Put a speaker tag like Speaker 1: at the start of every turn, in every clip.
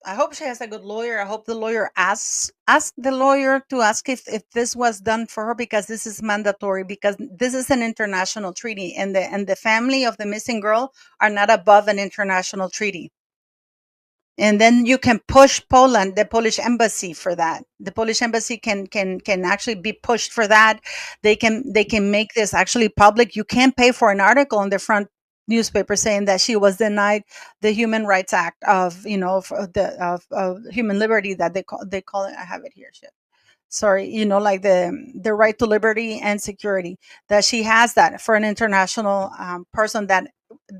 Speaker 1: I hope she has a good lawyer. I hope the lawyer asks the lawyer to ask if this was done for her, because this is mandatory, because this is an international treaty, and the family of the missing girl are not above an international treaty. And then you can push Poland, the Polish embassy, for that. The Polish embassy can actually be pushed for that. They can make this actually public. You can't pay for an article on the front newspaper saying that she was denied the Human Rights Act of, of human liberty, that they call it. I have it here. Shit. Sorry, like the right to liberty and security, that she has that for an international person. That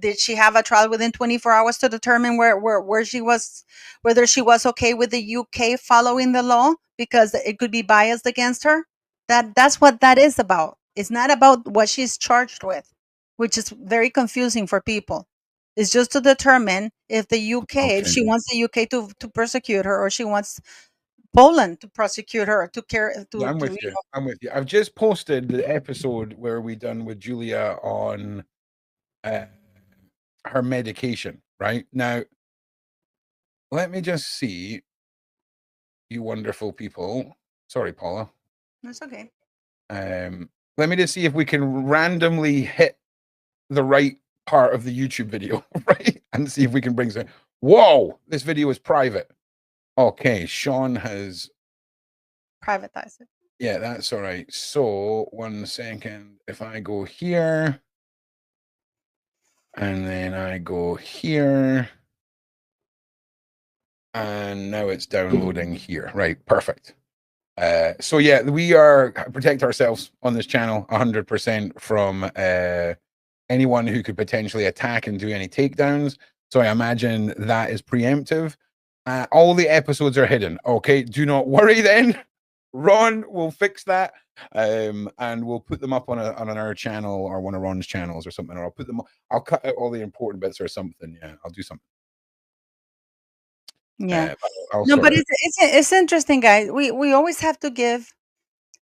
Speaker 1: did she have a trial within 24 hours to determine where she was, whether she was okay with the UK following the law, because it could be biased against her. That's what that is about. It's not about what she's charged with, which is very confusing for people. It's just to determine if the UK, if
Speaker 2: Okay.
Speaker 1: she wants the UK to persecute her, or she wants Poland to prosecute her, to care
Speaker 2: Yeah, I'm
Speaker 1: to
Speaker 2: with you. I'm with you. I've just posted the episode where we done with Julia on uh, her medication. Right now, let me just see, you wonderful people. Sorry, Paula.
Speaker 1: It's okay.
Speaker 2: Let me just see if we can randomly hit the right part of the YouTube video, right? And see if we can bring some. Whoa, this video is private. Okay, Sean has.
Speaker 1: Privatize it.
Speaker 2: Yeah, that's all right. So, 1 second. If I go here, and then I go here, and now it's downloading here. Right, perfect. So yeah, we are protect ourselves on this channel 100% from anyone who could potentially attack and do any takedowns. So I imagine that is preemptive. All the episodes are hidden. Okay, do not worry then. Ron will fix that, and we'll put them up on our channel or one of Ron's channels or something. Or I'll put them. I'll cut out all the important bits or something. Yeah, I'll do something.
Speaker 1: Yeah.
Speaker 2: I'll
Speaker 1: No,
Speaker 2: sort
Speaker 1: but
Speaker 2: it.
Speaker 1: it's interesting, guys. We always have to give,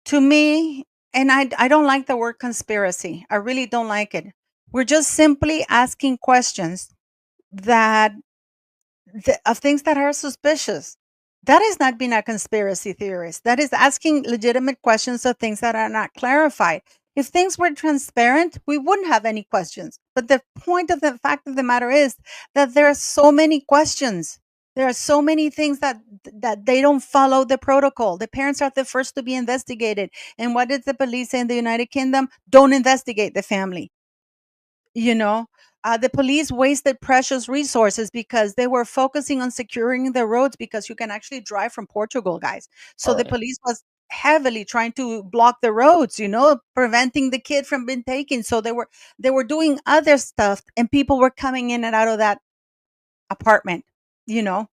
Speaker 1: to me, and I don't like the word conspiracy. I really don't like it. We're just simply asking questions that of things that are suspicious. That is not being a conspiracy theorist. That is asking legitimate questions of things that are not clarified. If things were transparent, we wouldn't have any questions. But the point of the fact of the matter is that there are so many questions. There are so many things that they don't follow the protocol. The parents are the first to be investigated. And what did the police say in the United Kingdom? Don't investigate the family. you know the police wasted precious resources because they were focusing on securing the roads, because you can actually drive from Portugal, guys. So
Speaker 2: All
Speaker 1: the
Speaker 2: right.
Speaker 1: police was heavily trying to block the roads, preventing the kid from being taken. So they were doing other stuff, and people were coming in and out of that apartment you know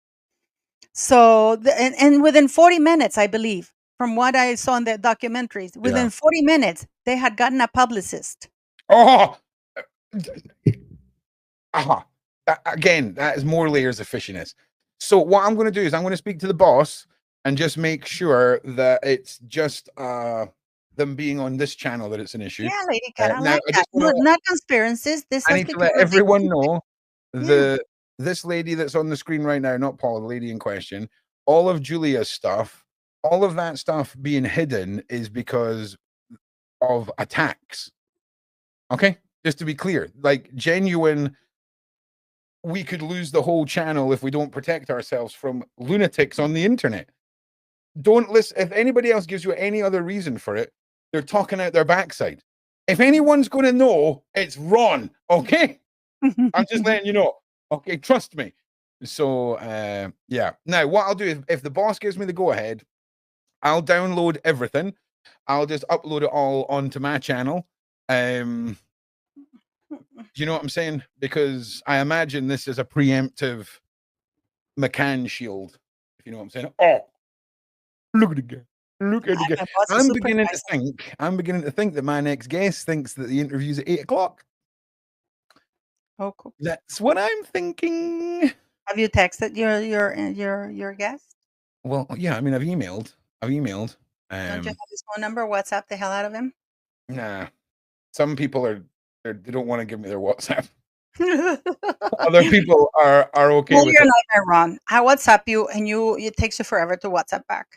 Speaker 1: so and within 40 minutes, I believe, from what I saw in the documentaries,
Speaker 2: Yeah.
Speaker 1: within 40 minutes they had gotten a publicist.
Speaker 2: Oh. Aha. Again, that is more layers of fishiness. So what I'm going to do is I'm going to speak to the boss and just make sure that it's just them being on this channel that it's an issue.
Speaker 1: Yeah, Lady Cat, I
Speaker 2: Now
Speaker 1: like
Speaker 2: I
Speaker 1: that.
Speaker 2: just want to.
Speaker 1: Not conspiracies. This
Speaker 2: I
Speaker 1: is
Speaker 2: need to let
Speaker 1: because they
Speaker 2: everyone
Speaker 1: want to.
Speaker 2: know
Speaker 1: Yeah.
Speaker 2: this lady that's on the screen right now, not Paula, the lady in question. All of Julia's stuff, all of that stuff being hidden is because of attacks. Okay, just to be clear, like genuine, we could lose the whole channel if we don't protect ourselves from lunatics on the internet. Don't listen. If anybody else gives you any other reason for it, they're talking out their backside. If anyone's going to know, it's Ron. Okay, I'm just letting you know. Okay, trust me. So yeah. Now what I'll do is, if the boss gives me the go ahead, I'll download everything. I'll just upload it all onto my channel. Do you know what I'm saying? Because I imagine this is a preemptive Mccann shield, if you know what I'm saying. Oh, look at the guy. Look at the guy.
Speaker 1: My boss is
Speaker 2: I'm
Speaker 1: super
Speaker 2: beginning to
Speaker 1: nice.
Speaker 2: think. I'm beginning to think that my next guest thinks that the interview's at 8 o'clock.
Speaker 1: Oh, cool.
Speaker 2: That's what I'm thinking.
Speaker 1: Have you texted your guest?
Speaker 2: Well, yeah. I mean, I've emailed. I've emailed.
Speaker 1: Don't you have his phone number? WhatsApp the hell out of him.
Speaker 2: Nah. Some people are they don't want to give me their WhatsApp. Other people are okay
Speaker 1: Well,
Speaker 2: with
Speaker 1: you're
Speaker 2: it.
Speaker 1: not my Ron. I WhatsApp you, and it takes you forever to WhatsApp back.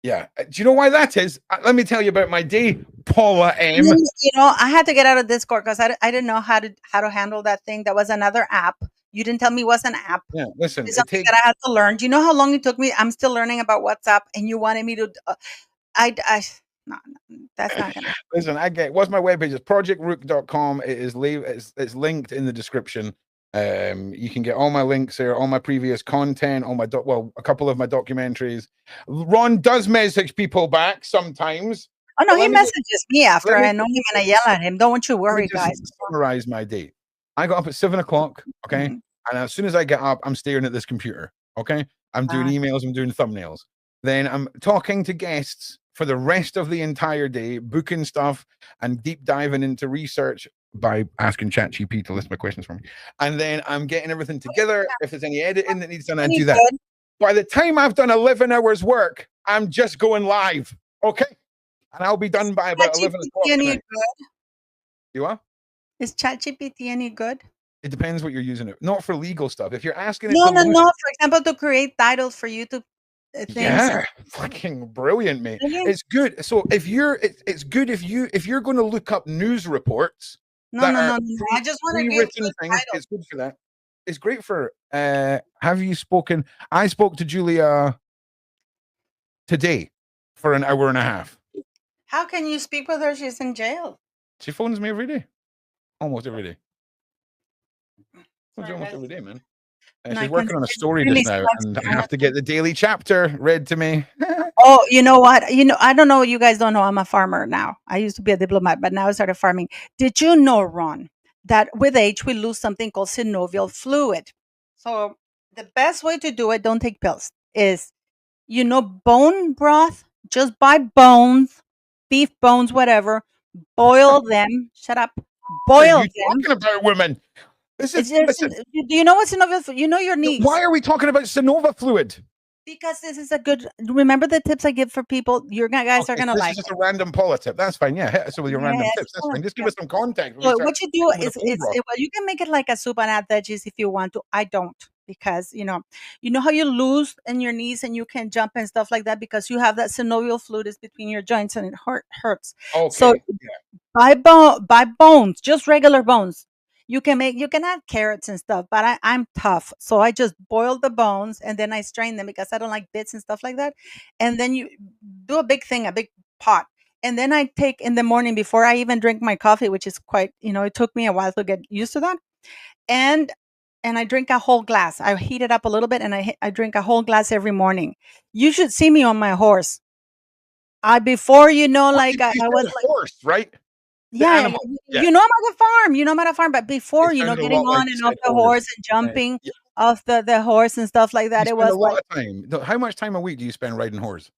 Speaker 2: Yeah. Do you know why that is? Let me tell you about my day, Paula
Speaker 1: And then,
Speaker 2: M.
Speaker 1: I had to get out of Discord because I didn't know how to handle that thing. That was another app. You didn't tell me it was an app.
Speaker 2: Yeah, listen,
Speaker 1: It's
Speaker 2: it
Speaker 1: something
Speaker 2: takes.
Speaker 1: that I had to learn. Do you know how long it took me? I'm still learning about WhatsApp, and you wanted me to. No, no, that's not gonna.
Speaker 2: Listen, what's my webpage? It's projectrook.com. It's linked in the description. You can get all my links there, all my previous content, all my a couple of my documentaries. Ron does message people back sometimes.
Speaker 1: Oh no,
Speaker 2: But
Speaker 1: he messages me after.
Speaker 2: let me
Speaker 1: I know him and I yell at him. Don't you
Speaker 2: let me
Speaker 1: worry,
Speaker 2: just
Speaker 1: guys.
Speaker 2: summarize my day. I got up at 7 o'clock, okay?
Speaker 1: Mhm.
Speaker 2: And as soon as I get up, I'm staring at this computer, okay? I'm doing
Speaker 1: Uh,
Speaker 2: emails, I'm doing thumbnails. Then I'm talking to guests for the rest of the entire day, booking stuff and deep diving into research by asking ChatGPT to list my questions for me. And then I'm getting everything together. If there's any editing that needs done, I do
Speaker 1: any
Speaker 2: that.
Speaker 1: good?
Speaker 2: By the time I've done 11 hours work, I'm just going live, okay? And I'll be done by about 11
Speaker 1: ChatGPT
Speaker 2: o'clock
Speaker 1: any
Speaker 2: tonight.
Speaker 1: good?
Speaker 2: You are?
Speaker 1: Is ChatGPT any good?
Speaker 2: It depends what you're using it. Not for legal stuff. If you're asking it
Speaker 1: No,
Speaker 2: to
Speaker 1: no,
Speaker 2: loose,
Speaker 1: no. For example, to create titles for YouTube things.
Speaker 2: yeah, fucking brilliant, mate.
Speaker 1: Really?
Speaker 2: It's good. So it's good if you're going to look up news reports
Speaker 1: No,
Speaker 2: that
Speaker 1: no,
Speaker 2: are
Speaker 1: no, no, no. I just want to give
Speaker 2: pre-written
Speaker 1: good
Speaker 2: things.
Speaker 1: titles.
Speaker 2: It's good for that. It's great for. Have you spoken? I spoke to Julia today for an hour and a half.
Speaker 1: How can you speak with her? She's in jail.
Speaker 2: She phones me every day, almost every day. Phones me
Speaker 1: Sorry,
Speaker 2: almost
Speaker 1: guys.
Speaker 2: every day, man.
Speaker 1: No,
Speaker 2: She's
Speaker 1: I can't.
Speaker 2: working on a
Speaker 1: It
Speaker 2: story
Speaker 1: really
Speaker 2: just now,
Speaker 1: sucks.
Speaker 2: and I have to get the daily chapter read to me.
Speaker 1: Oh, you know what? I don't know. You guys don't know. I'm a farmer now. I used to be a diplomat, but now I started farming. Did you know, Ron, that with age we lose something called synovial fluid? So the best way to do it, don't take pills, is bone broth. Just buy bones, beef bones, whatever. Boil them. Shut up.
Speaker 2: What are
Speaker 1: Boil
Speaker 2: you
Speaker 1: them.
Speaker 2: talking about, women? This
Speaker 1: It's
Speaker 2: is
Speaker 1: just,
Speaker 2: listen.
Speaker 1: do you know what synovial? You know your
Speaker 2: Why
Speaker 1: knees.
Speaker 2: are we talking about Sonova fluid?
Speaker 1: Because this is a good. Remember the tips I give for people. Your guys are
Speaker 2: Okay, so
Speaker 1: gonna
Speaker 2: this is
Speaker 1: like
Speaker 2: just
Speaker 1: it.
Speaker 2: a random politip. That's fine. Yeah, hit us with your random
Speaker 1: Yes,
Speaker 2: tips. That's fine. Just give
Speaker 1: yeah.
Speaker 2: us some context when we
Speaker 1: So
Speaker 2: start
Speaker 1: what you do
Speaker 2: hitting with a
Speaker 1: is
Speaker 2: bone broth.
Speaker 1: well, you can make it like a soup and add veggies if you want to. I don't, because you know how you lose in your knees and you can jump and stuff like that because you have that synovial fluid is between your joints and it hurts. So
Speaker 2: Okay. Yeah.
Speaker 1: buy bones, just regular bones. You can add carrots and stuff, but I'm tough, so I just boil the bones and then I strain them because I don't like bits and stuff like that. And then you do a big pot, and then I take in the morning before I even drink my coffee, which is quite, it took me a while to get used to that. And I drink a whole glass. I heat it up a little bit, and I drink a whole glass every morning. You should see me on my horse. I before
Speaker 2: What
Speaker 1: like
Speaker 2: you
Speaker 1: I was
Speaker 2: said
Speaker 1: like,
Speaker 2: horse, right? The
Speaker 1: yeah,
Speaker 2: animal. Yeah.
Speaker 1: I'm at the farm. I'm at a farm, but
Speaker 2: It
Speaker 1: before,
Speaker 2: sounded a
Speaker 1: getting
Speaker 2: lot like
Speaker 1: on
Speaker 2: you
Speaker 1: and off
Speaker 2: said
Speaker 1: the
Speaker 2: horse.
Speaker 1: horse and jumping
Speaker 2: Yeah.
Speaker 1: off the horse and stuff like
Speaker 2: You
Speaker 1: that, it
Speaker 2: spend a
Speaker 1: was
Speaker 2: lot
Speaker 1: like,
Speaker 2: of time. How much time a week do you spend riding horse?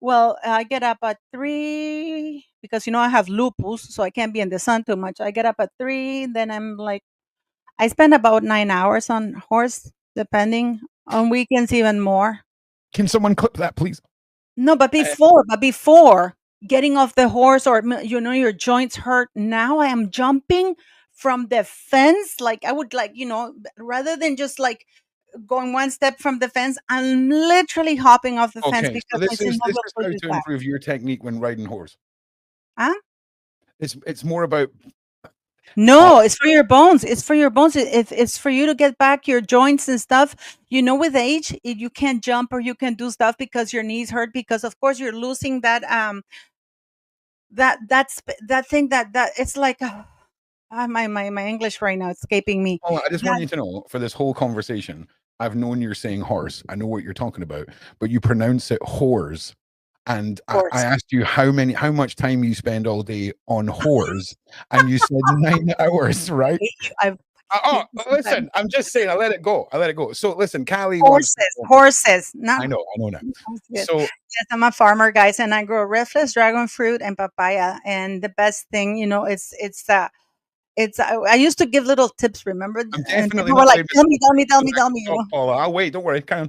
Speaker 1: well, I get up at 3 because I have lupus, so I can't be in the sun too much. I get up at 3, then I'm like, I spend about 9 hours on horse, depending on weekends, even more.
Speaker 2: Can someone clip that, please?
Speaker 1: No, but before getting off the horse, or your joints hurt. Now I am jumping from the fence. Like I would, like, rather than just like going one step from the fence, I'm literally hopping off the fence
Speaker 2: Okay, so
Speaker 1: because my
Speaker 2: this
Speaker 1: synovial
Speaker 2: is how
Speaker 1: fluid is
Speaker 2: to
Speaker 1: back.
Speaker 2: improve your technique when riding horse.
Speaker 1: Huh?
Speaker 2: It's more about
Speaker 1: No, it's for your bones. It's for your bones. It's for you to get back your joints and stuff. With age, you can't jump or you can do stuff because your knees hurt, because of course you're losing that thing that it's like, my English right now is escaping me.
Speaker 2: I just want
Speaker 1: That
Speaker 2: you to know for this whole conversation, I've known you're saying horse. I know what you're talking about, but you pronounce it whores. And I
Speaker 1: horse.
Speaker 2: asked you how much time you spend all day on whores, and you said 9 hours, right?
Speaker 1: Hate you. I
Speaker 2: Oh,
Speaker 1: hate you sometimes.
Speaker 2: listen, I'm just saying, I let it go. I let it go. So listen, Callie wants to
Speaker 1: Horses,
Speaker 2: know.
Speaker 1: horses, not.
Speaker 2: I know now.
Speaker 1: That's good.
Speaker 2: So
Speaker 1: Yes, I'm a farmer, guys, and I grow restless dragon fruit and papaya. And the best thing, it's I used to give little tips, remember?
Speaker 2: I'm
Speaker 1: And
Speaker 2: definitely
Speaker 1: people were
Speaker 2: not
Speaker 1: like,
Speaker 2: ready to
Speaker 1: "Tell me, tell me, tell
Speaker 2: go
Speaker 1: me,
Speaker 2: back
Speaker 1: tell
Speaker 2: to
Speaker 1: me."
Speaker 2: talk, Paula. I'll wait. Don't worry. Can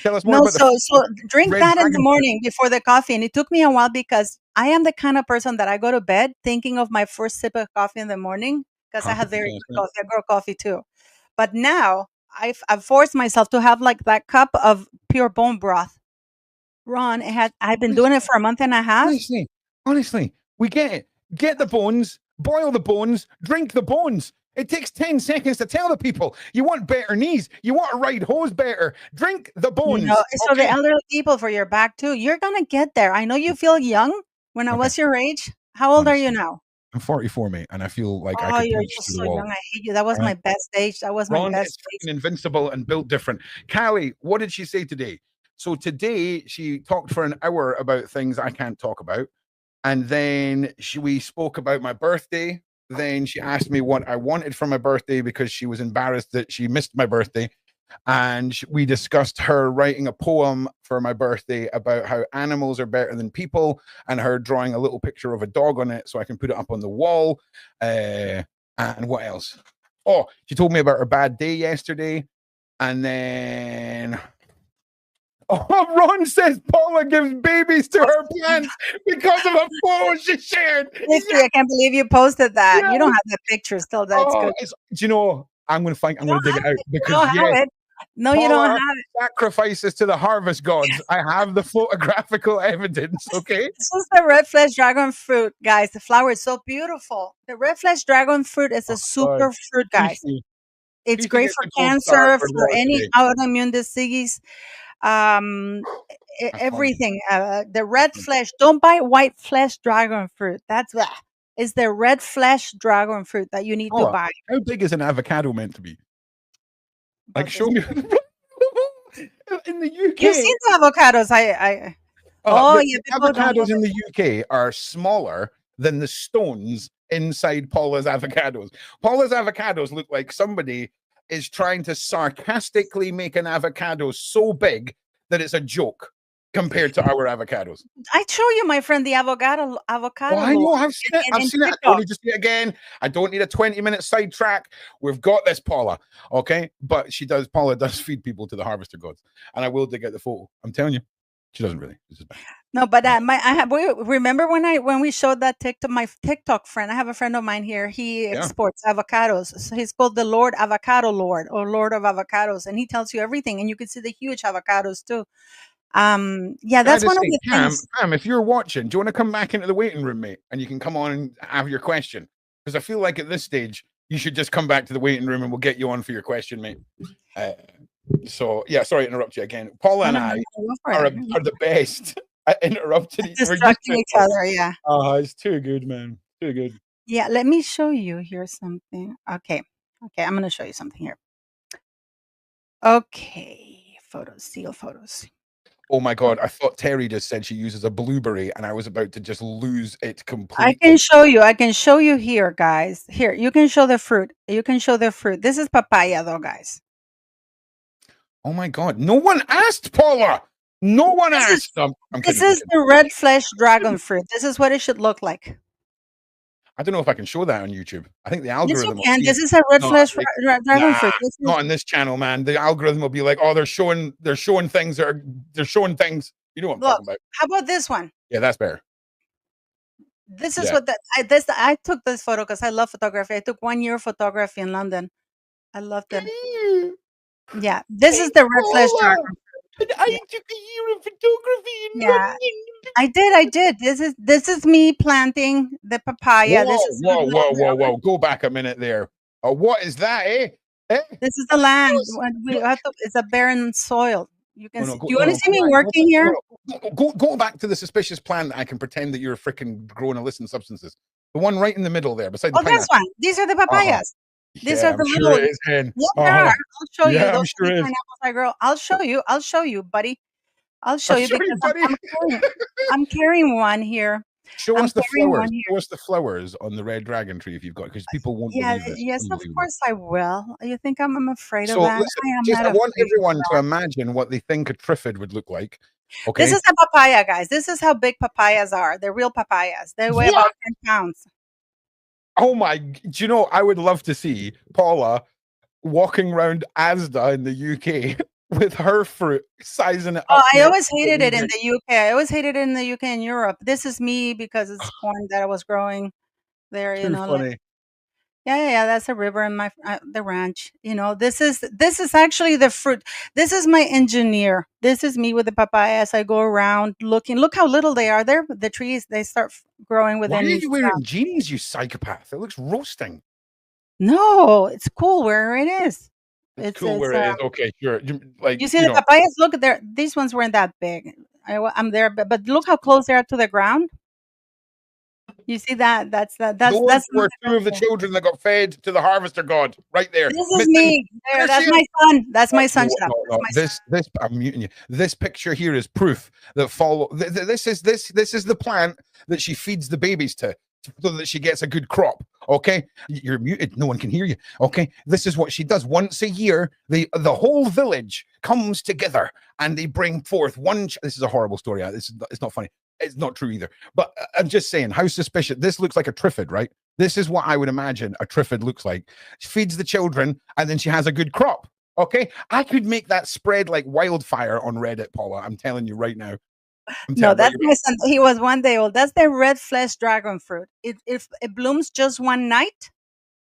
Speaker 2: tell us more
Speaker 1: No,
Speaker 2: about the
Speaker 1: so drink
Speaker 2: red
Speaker 1: that in the
Speaker 2: dragon fruit.
Speaker 1: morning before the coffee, and it took me a while because I am the kind of person that I go to bed thinking of my first sip of coffee in the morning because I had very
Speaker 2: 100%.
Speaker 1: good coffee. I grow coffee too. But now I've forced myself to have like that cup of pure bone broth. Ron, I've been doing it for a month and a half.
Speaker 2: Honestly, honestly, we get it. Get the bones, boil the bones, drink the bones. It takes 10 seconds to tell the people you want better knees, you want to ride hose better. Drink the
Speaker 1: No,
Speaker 2: bones.
Speaker 1: so the
Speaker 2: Okay.
Speaker 1: elderly people for your back too. You're gonna get there. I know you feel young. When I
Speaker 2: Okay.
Speaker 1: was your age, how old are you
Speaker 2: Honestly,
Speaker 1: now?
Speaker 2: I'm 44, mate, and I feel like I
Speaker 1: Oh,
Speaker 2: could
Speaker 1: you're
Speaker 2: punch
Speaker 1: just
Speaker 2: through the
Speaker 1: so young.
Speaker 2: wall.
Speaker 1: I hate you. That was
Speaker 2: All
Speaker 1: my
Speaker 2: right.
Speaker 1: best age. That was my
Speaker 2: Ron
Speaker 1: best
Speaker 2: is
Speaker 1: age.
Speaker 2: freaking invincible and built different. Callie, what did she say today? So today she talked for an hour about things I can't talk about. And then we spoke about my birthday. Then she asked me what I wanted for my birthday because she was embarrassed that she missed my birthday. And we discussed her writing a poem for my birthday about how animals are better than people, and her drawing a little picture of a dog on it so I can put it up on the wall. And what else? Oh, she told me about her bad day yesterday. And then oh, Ron says Paula gives babies to her plants because of a photo she shared.
Speaker 1: Seriously, I can't believe you posted that. You don't
Speaker 2: Yes.
Speaker 1: have that picture still. That's
Speaker 2: Oh,
Speaker 1: good.
Speaker 2: do you know? I'm gonna find. I'm
Speaker 1: You
Speaker 2: gonna
Speaker 1: don't
Speaker 2: dig
Speaker 1: have
Speaker 2: it out
Speaker 1: it. You
Speaker 2: because
Speaker 1: don't
Speaker 2: yes,
Speaker 1: have it. No, you don't
Speaker 2: Paula
Speaker 1: have it.
Speaker 2: sacrifices to the harvest gods. I have the photographical evidence. Okay.
Speaker 1: This is the red flesh dragon fruit, guys. The flower is so beautiful. The red flesh dragon fruit is
Speaker 2: Oh
Speaker 1: a
Speaker 2: God,
Speaker 1: super fruit, guys.
Speaker 2: Fifi.
Speaker 1: It's
Speaker 2: Fifi
Speaker 1: great
Speaker 2: gets
Speaker 1: for
Speaker 2: a gold star
Speaker 1: cancer,
Speaker 2: for
Speaker 1: for
Speaker 2: what
Speaker 1: any
Speaker 2: today.
Speaker 1: autoimmune disease, um,
Speaker 2: That's funny.
Speaker 1: everything. The red flesh. Don't buy white flesh dragon fruit. That's it's the red flesh dragon fruit that you need to
Speaker 2: Paula,
Speaker 1: buy.
Speaker 2: how big is an avocado meant to be? Like,
Speaker 1: About
Speaker 2: show
Speaker 1: this.
Speaker 2: me. In the
Speaker 1: You've
Speaker 2: UK,
Speaker 1: seen the avocados. Oh
Speaker 2: the
Speaker 1: yeah, people don't know
Speaker 2: avocados in the UK are smaller than the stones inside Paula's avocados. Paula's avocados look like somebody is trying to sarcastically make an avocado so big that it's a joke compared to our avocados.
Speaker 1: I show you, my friend, the
Speaker 2: Oh,
Speaker 1: avocado
Speaker 2: I
Speaker 1: lore
Speaker 2: know. I've seen it. I've
Speaker 1: in
Speaker 2: seen it. I don't
Speaker 1: TikTok.
Speaker 2: need to see it again. I don't need a 20-minute sidetrack. We've got this, Paula. Okay. But Paula does feed people to the harvester gods. And I will dig out the photo. I'm telling you. She doesn't really. This is bad.
Speaker 1: No, but remember when we showed that TikTok, my TikTok friend, I have a friend of mine here, he
Speaker 2: Yeah.
Speaker 1: exports avocados. So he's called the Lord Avocado Lord, or Lord of Avocados, and he tells you everything, and you can see the huge avocados too. Yeah,
Speaker 2: Can I
Speaker 1: that's one
Speaker 2: just
Speaker 1: of
Speaker 2: say,
Speaker 1: the
Speaker 2: Cam,
Speaker 1: things.
Speaker 2: Cam, if you're watching, do you want to come back into the waiting room, mate? And you can come on and have your question. Because I feel like at this stage, you should just come back to the waiting room and we'll get you on for your question, mate. So, yeah, sorry to interrupt you again. Paula
Speaker 1: No,
Speaker 2: and
Speaker 1: no, no,
Speaker 2: I
Speaker 1: no, go for
Speaker 2: are,
Speaker 1: it.
Speaker 2: are the best at interrupting. We're used
Speaker 1: Distracting
Speaker 2: to
Speaker 1: each
Speaker 2: it.
Speaker 1: other, yeah.
Speaker 2: Oh, it's too good, man. Too good.
Speaker 1: Yeah, let me show you here something. Okay. Okay, I'm gonna show you something here. Okay, photos, seal photos.
Speaker 2: Oh my God. I thought Terry just said she uses a blueberry and I was about to just lose it
Speaker 1: I can
Speaker 2: completely.
Speaker 1: show you. I can show you here, guys. Here, you can show the fruit. You can show the fruit. This is papaya, though, guys.
Speaker 2: Oh my God. No one asked, Paula. No one
Speaker 1: This is
Speaker 2: asked. I'm
Speaker 1: this
Speaker 2: kidding. I'm
Speaker 1: is
Speaker 2: kidding.
Speaker 1: the red flesh dragon fruit. This is what it should look like.
Speaker 2: I don't know if I can show that on YouTube. I think the
Speaker 1: Yes, you
Speaker 2: algorithm will
Speaker 1: can.
Speaker 2: see it.
Speaker 1: This is a red
Speaker 2: No,
Speaker 1: flesh
Speaker 2: like,
Speaker 1: dragon
Speaker 2: nah,
Speaker 1: fruit. This is
Speaker 2: not on this channel, man. The algorithm will be like, oh, they're showing things that are they're showing things. You know what I'm
Speaker 1: look.
Speaker 2: talking about.
Speaker 1: How about this one?
Speaker 2: Yeah, that's better.
Speaker 1: This is
Speaker 2: Yeah.
Speaker 1: what I took this photo because I love photography. I took 1 year of photography in London. I loved it. Yeah, this is
Speaker 2: Hey,
Speaker 1: the red flesh
Speaker 2: Paula,
Speaker 1: dragon.
Speaker 2: I
Speaker 1: Yeah,
Speaker 2: took a year of photography in
Speaker 1: yeah.
Speaker 2: London.
Speaker 1: I did. I did. This is me planting the papaya. This
Speaker 2: Whoa,
Speaker 1: is
Speaker 2: whoa, whoa, whoa, whoa. Go back a minute there. What is that, eh? Eh?
Speaker 1: this is the land.
Speaker 2: Yes.
Speaker 1: When we
Speaker 2: No,
Speaker 1: have to, it's a barren soil. You can
Speaker 2: no, no,
Speaker 1: see.
Speaker 2: go,
Speaker 1: Do you
Speaker 2: no,
Speaker 1: want to
Speaker 2: no,
Speaker 1: see
Speaker 2: go
Speaker 1: me
Speaker 2: back, go
Speaker 1: working
Speaker 2: back,
Speaker 1: here?
Speaker 2: no, no, go back to the suspicious plant. I can pretend that you're freaking growing illicit substances. The one right in the middle there, beside the
Speaker 1: Oh, this
Speaker 2: pineapple.
Speaker 1: one. These are the
Speaker 2: Uh-huh.
Speaker 1: papayas. These
Speaker 2: Yeah,
Speaker 1: are
Speaker 2: I'm
Speaker 1: the
Speaker 2: sure
Speaker 1: little.
Speaker 2: it is, Hen.
Speaker 1: Yeah, there are.
Speaker 2: Uh-huh.
Speaker 1: I'll show you.
Speaker 2: Yeah,
Speaker 1: Those
Speaker 2: I'm
Speaker 1: are
Speaker 2: sure
Speaker 1: the
Speaker 2: it is.
Speaker 1: pineapples I grow. I'll show you. I'll show you, buddy. I'll show
Speaker 2: I'm
Speaker 1: you
Speaker 2: sure you,
Speaker 1: because
Speaker 2: buddy.
Speaker 1: I'm carrying one here.
Speaker 2: Show
Speaker 1: I'm
Speaker 2: us the
Speaker 1: carrying
Speaker 2: flowers.
Speaker 1: one here.
Speaker 2: Show us the flowers on the red dragon tree if you've got, because people won't
Speaker 1: Yeah.
Speaker 2: believe this. It's
Speaker 1: Yes, of
Speaker 2: unbelievable.
Speaker 1: course I will. You think I'm afraid of
Speaker 2: So
Speaker 1: that?
Speaker 2: listen,
Speaker 1: I am
Speaker 2: just
Speaker 1: not
Speaker 2: I want
Speaker 1: afraid of
Speaker 2: everyone to
Speaker 1: that.
Speaker 2: imagine what they think a triffid would look like.
Speaker 1: This
Speaker 2: Okay.
Speaker 1: is a papaya, guys. This is how big papayas are. They're real papayas. They weigh
Speaker 2: What?
Speaker 1: about 10 pounds.
Speaker 2: Oh my! Do you know? I would love to see Paula walking around Asda in the UK with her fruit, sizing it
Speaker 1: Oh,
Speaker 2: up
Speaker 1: I
Speaker 2: next
Speaker 1: always
Speaker 2: to what
Speaker 1: hated
Speaker 2: we
Speaker 1: it in
Speaker 2: drink.
Speaker 1: the UK. I always hated it in the UK and Europe. This is me because it's corn that I was growing there,
Speaker 2: Too
Speaker 1: like
Speaker 2: funny.
Speaker 1: Yeah. That's a river in my the ranch. This is actually the fruit. This is my engineer. This is me with the papayas. I go around looking. Look how little they are. There, the trees. They start growing
Speaker 2: Why are
Speaker 1: within.
Speaker 2: you wearing jeans, you psychopath? It looks roasting.
Speaker 1: No, it's cool where it is.
Speaker 2: It's cool where it is. Okay, sure.
Speaker 1: You see the papayas. Look, there. These ones weren't that big. I'm there, but look how close they are to the ground. You see that?
Speaker 2: Those
Speaker 1: That's
Speaker 2: were two of the children that got fed to the harvester god, right there.
Speaker 1: This is me. There, that's my son. That's my son. Shut up. That's my son.
Speaker 2: This I'm muting you. This picture here is proof that this is the plant that she feeds the babies to so that she gets a good crop. Okay, you're muted. No one can hear you. Okay, this is what she does once a year. The whole village comes together and they bring forth one. This is a horrible story. It's not funny. It's not true either. But I'm just saying, how suspicious. This looks like a triffid, right? This is what I would imagine a triffid looks like. She feeds the children and then she has a good crop. Okay, I could make that spread like wildfire on Reddit, Paula. I'm telling you right now.
Speaker 1: No, that's my son. He was 1 day old. That's the red flesh dragon fruit. It blooms just one night.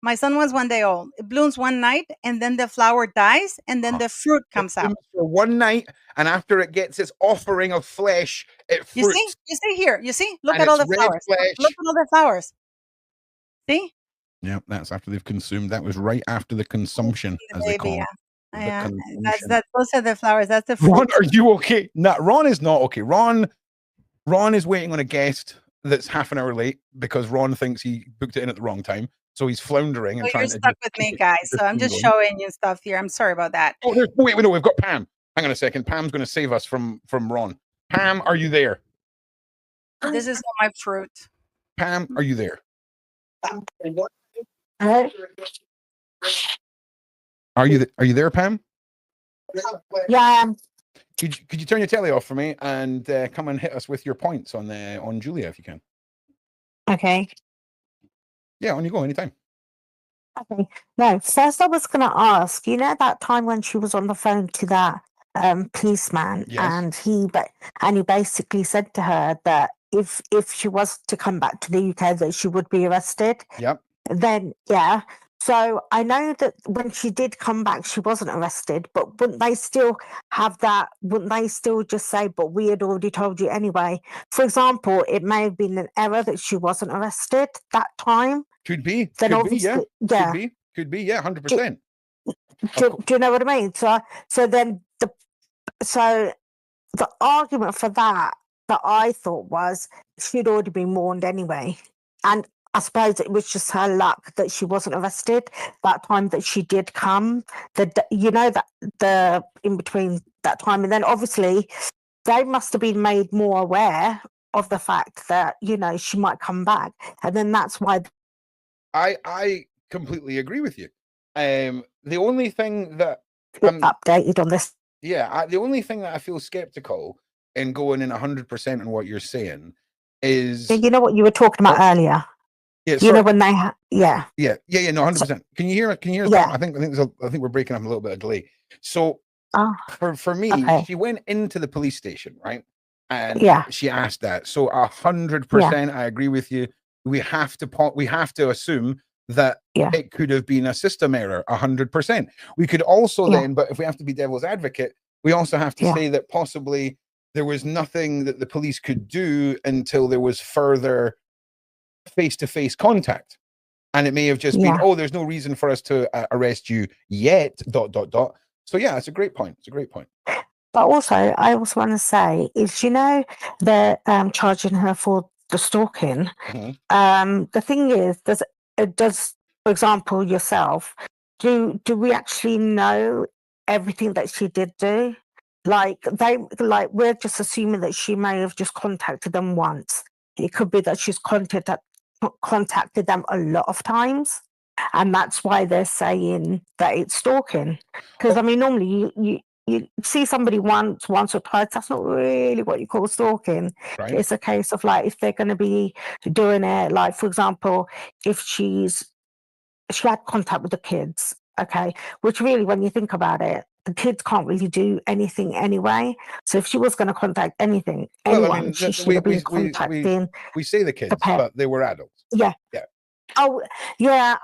Speaker 1: My son was 1 day old. It blooms one night, and then the flower dies, and then the fruit comes out.
Speaker 2: For one night, and after it gets its offering of flesh, it fruits.
Speaker 1: You see here. You see. Look at all the flowers. Look at all the flowers. See.
Speaker 2: Yeah, that's after they've consumed. That was right after the consumption, as they call it.
Speaker 1: Yeah, those are the flowers. That's the fruit.
Speaker 2: Ron, are you okay? No, Ron is not okay. Ron is waiting on a guest that's half an hour late because Ron thinks he booked it in at the wrong time. So he's floundering and trying to.
Speaker 1: You're stuck with me, guys. So I'm just showing you stuff here. I'm sorry about that.
Speaker 2: Oh, wait, no, we've got Pam. Hang on a second. Pam's going to save us from Ron. Pam, are you there?
Speaker 1: This is my fruit.
Speaker 2: Pam, are you there? Are you there, Pam?
Speaker 3: Yeah, I am.
Speaker 2: Could you turn your telly off for me and come and hit us with your points on Julia if you can?
Speaker 3: Okay.
Speaker 2: Yeah, on you go anytime.
Speaker 3: Okay. No, first I was going to ask, that time when she was on the phone to that policeman,
Speaker 2: yes.
Speaker 3: and he basically said to her that if she was to come back to the UK, that she would be arrested.
Speaker 2: Yep.
Speaker 3: Then yeah. So I know that when she did come back, she wasn't arrested, but wouldn't they still have that? Wouldn't they still just say, but we had already told you anyway? For example, it may have been an error that she wasn't arrested that time.
Speaker 2: Could be.
Speaker 3: Then
Speaker 2: could be, yeah. Could be, yeah, 100%.
Speaker 3: Do you know what I mean? So then the argument for that I thought was she'd already been warned anyway. And I suppose it was just her luck that she wasn't arrested that time that she did come. That the in between that time, and then obviously they must have been made more aware of the fact that she might come back, and then that's why.
Speaker 2: I completely agree with you. The only thing that
Speaker 3: I'm updated on this.
Speaker 2: Yeah, the only thing that I feel skeptical in going in 100% on what you're saying is.
Speaker 3: You know what you were talking about earlier.
Speaker 2: Yeah,
Speaker 3: when they yeah,
Speaker 2: no, 100%. Can you hear us?
Speaker 3: Yeah.
Speaker 2: I think we're breaking up a little bit of delay. So for me, she went into the police station, right? And she asked that. So 100%, I agree with you. We have to assume that it could have been a system error. 100%. We could also then, but if we have to be devil's advocate, we also have to say that possibly there was nothing that the police could do until there was further face-to-face contact, and it may have just been, there's no reason for us to arrest you yet. ... So yeah, it's a great point.
Speaker 3: But also, I also want to say is, they're charging her for the stalking.
Speaker 2: Mm-hmm.
Speaker 3: The thing is, does for example yourself, do we actually know everything that she did do? We're just assuming that she may have just contacted them once. It could be that she's contacted them a lot of times, and that's why they're saying that it's stalking. Because normally you see somebody once or twice, that's not really what you call stalking.
Speaker 2: Right.
Speaker 3: It's a case of if they're going to be doing it, for example, if she had contact with the kids, okay, which really, when you think about it, the kids can't really do anything anyway. So if she was going to contact anyone, she should have been contacting.
Speaker 2: We say the kids, but they were adults.
Speaker 3: Yeah.
Speaker 2: Yeah.
Speaker 3: Oh, yeah.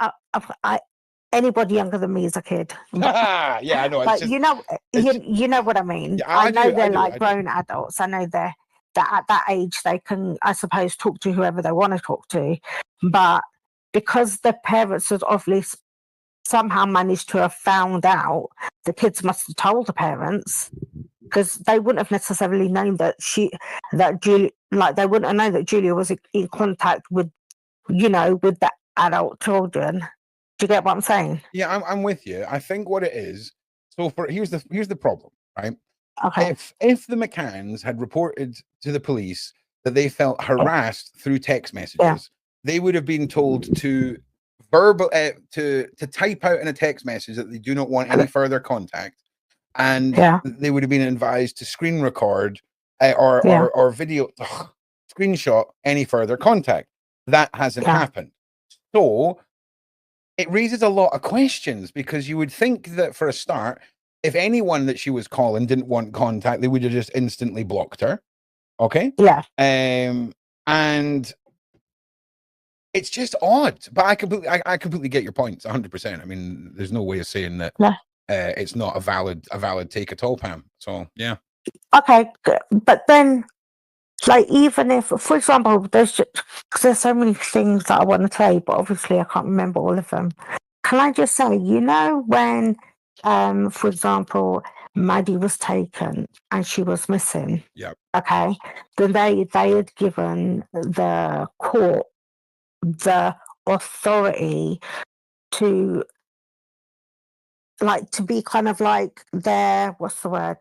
Speaker 3: anybody younger than me is a kid.
Speaker 2: Yeah, I know. It's
Speaker 3: But
Speaker 2: just,
Speaker 3: you know,
Speaker 2: it's,
Speaker 3: you know what I mean.
Speaker 2: yeah,
Speaker 3: I
Speaker 2: I
Speaker 3: know
Speaker 2: do.
Speaker 3: they're
Speaker 2: I do.
Speaker 3: like grown adults. I know that at that age they can, I suppose, talk to whoever they want to talk to. But because the parents had obviously somehow managed to have found out, the kids must have told the parents, because they wouldn't have necessarily known that Julia, like they wouldn't have known that Julia was in contact with, with the adult children. Do you get what I'm saying?
Speaker 2: Yeah, I'm with you. I think what it is. So here's the problem, right?
Speaker 3: Okay.
Speaker 2: If the McCanns had reported to the police that they felt harassed through text messages, they would have been told to to type out in a text message that they do not want any further contact, and they would have been advised to screen record or video screenshot any further contact. That hasn't happened. So it raises a lot of questions, because you would think that for a start, if anyone that she was calling didn't want contact, they would have just instantly blocked her. Okay.
Speaker 3: Yeah.
Speaker 2: And it's just odd, but I completely get your points 100%. I mean, there's no way of saying that it's not a valid take at all, Pam. So yeah.
Speaker 3: Okay, but then, like, even if, for example, there's so many things that I want to say, but obviously I can't remember all of them. Can I just say, when, for example, Maddie was taken and she was missing.
Speaker 2: Yeah.
Speaker 3: Okay. Then they had given the court the authority to be kind of like their, what's the word?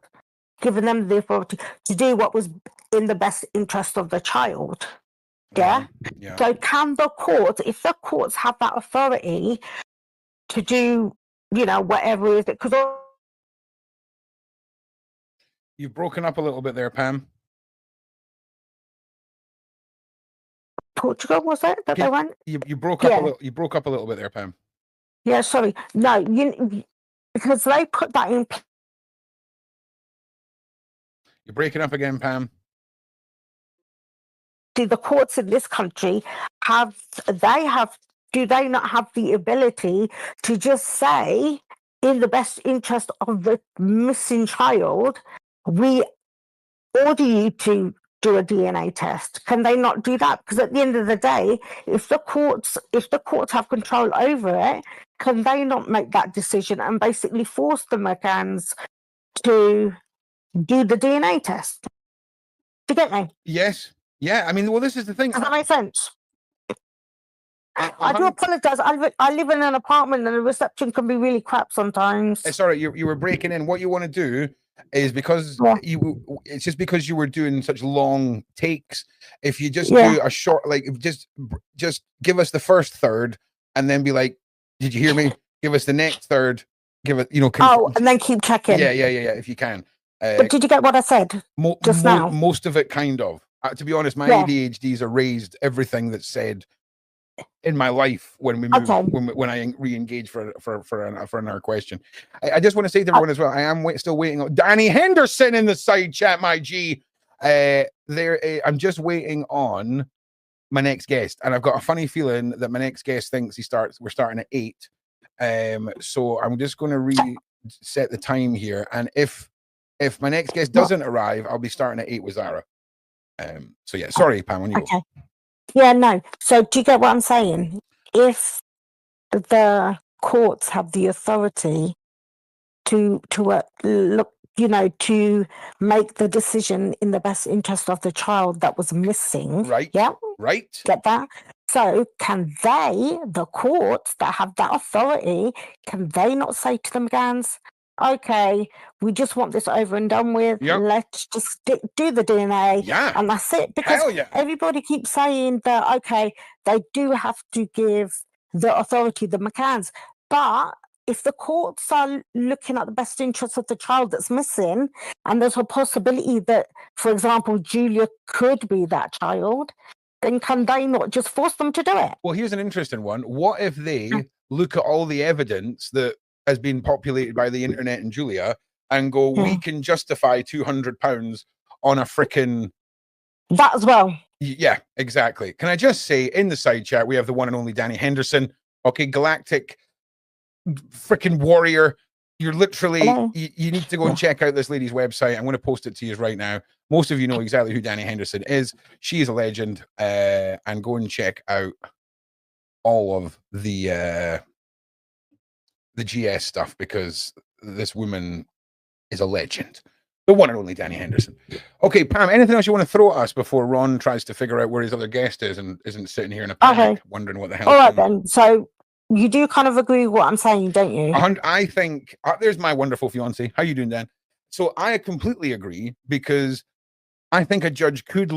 Speaker 3: Giving them the authority to do what was in the best interest of the child. Yeah.
Speaker 2: Yeah.
Speaker 3: So can the court, if the courts have that authority to do, whatever is it? Because
Speaker 2: you've broken up a little bit there, Pam.
Speaker 3: Portugal, was it that they went?
Speaker 2: You broke up a little. You broke up a little bit there, Pam.
Speaker 3: Yeah, sorry. No, because they put that in.
Speaker 2: You're breaking up again, Pam.
Speaker 3: Do the courts in this country do they not have the ability to just say, in the best interest of the missing child, we order you to do a DNA test? Can they not do that? Because at the end of the day, if the courts have control over it, can they not make that decision and basically force the McCanns to do the DNA test? Do you get me?
Speaker 2: Yes. Yeah. I mean, well, this is the thing.
Speaker 3: Does that make sense? I do apologize. I live in an apartment and the reception can be really crap sometimes.
Speaker 2: Sorry, you were breaking in. What you want to do is, because it's just because you were doing such long takes. If you just do a short, like, just give us the first third and then be like, did you hear me? Give us the next third. Give it,
Speaker 3: and then keep checking.
Speaker 2: Yeah. If you can.
Speaker 3: But did you get what I said just now?
Speaker 2: Most of it, kind of. To be honest, my ADHDs erased everything that's said in my life when we move, when I re-engage for another question. I just want to say to everyone as well, I am still waiting on Danny Henderson in the side chat, my G. I'm just waiting on my next guest, and I've got a funny feeling that my next guest thinks we're starting at 8. So I'm just going to reset the time here, and if my next guest doesn't arrive, I'll be starting at 8 with Zara. So yeah, sorry, Pam, when you go.
Speaker 3: Yeah, no. So do you get what I'm saying? If the courts have the authority to look, to make the decision in the best interest of the child that was missing.
Speaker 2: Right.
Speaker 3: Yeah.
Speaker 2: Right.
Speaker 3: Get that? So can the courts that have that authority, can they not say to the McCanns, okay, we just want this over and done with.
Speaker 2: Yep.
Speaker 3: Let's just do the DNA.
Speaker 2: Yeah.
Speaker 3: And that's it. Because everybody keeps saying that, okay, they do have to give the authority, the McCanns. But if the courts are looking at the best interests of the child that's missing, and there's a possibility that, for example, Julia could be that child, then can they not just force them to do it?
Speaker 2: Well, here's an interesting one. What if they look at all the evidence that has been populated by the internet and Julia and go, we can justify £200 on a freaking...
Speaker 3: That as well.
Speaker 2: Yeah, exactly. Can I just say, in the side chat, we have the one and only Danny Henderson. Okay, galactic freaking warrior. You're literally, you need to go and check out this lady's website. I'm going to post it to you right now. Most of you know exactly who Danny Henderson is. She is a legend. And go and check out all of the GS stuff, because this woman is a legend. The one and only Danny Henderson. Okay, Pam, anything else you want to throw at us before Ron tries to figure out where his other guest is and isn't sitting here in a panic, wondering what the hell?
Speaker 3: All right, then. So you do kind of agree with what I'm saying, don't you?
Speaker 2: I think there's my wonderful fiance. How you doing, Dan? So I completely agree, because I think a judge could